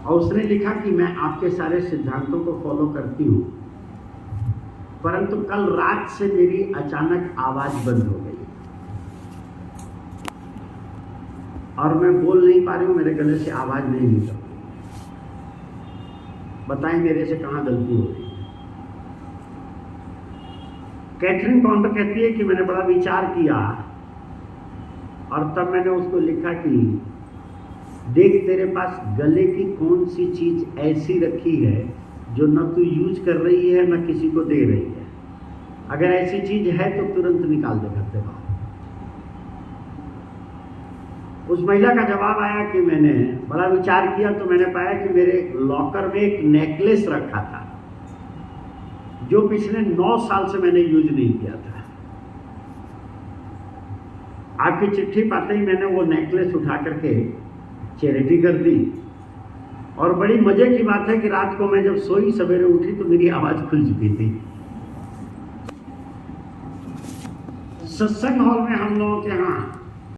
और उसने लिखा कि मैं आपके सारे सिद्धांतों को फॉलो करती हूँ, परंतु कल रात से मेरी अचानक आवाज बंद हो गई और मैं बोल नहीं पा रही हूँ, मेरे गले से आवाज नहीं निकल रही। बताएं मेरे से कहाँ गलती हो रही है। कैथरीन पॉन्टर कहती है कि मैंने बड़ा विचार किया और तब मैंने उसको लिखा कि देख, तेरे पास गले की कौन सी चीज ऐसी रखी है जो न तू यूज कर रही है न किसी को दे रही है। अगर ऐसी चीज है तो तुरंत निकाल दे घर से बाहर। उस महिला का जवाब आया कि मैंने बड़ा विचार किया तो मैंने पाया कि मेरे लॉकर में एक नेकलेस रखा था जो पिछले 9 साल से मैंने यूज नहीं किया था। आपकी चिट्ठी पाते ही मैंने वो नेकलेस उठा करके चैरिटी कर दी। और बड़ी मजे की बात है कि रात को मैं जब सोई, सवेरे उठी तो मेरी आवाज खुल चुकी थी। सत्संग हॉल में हम लोगों के यहाँ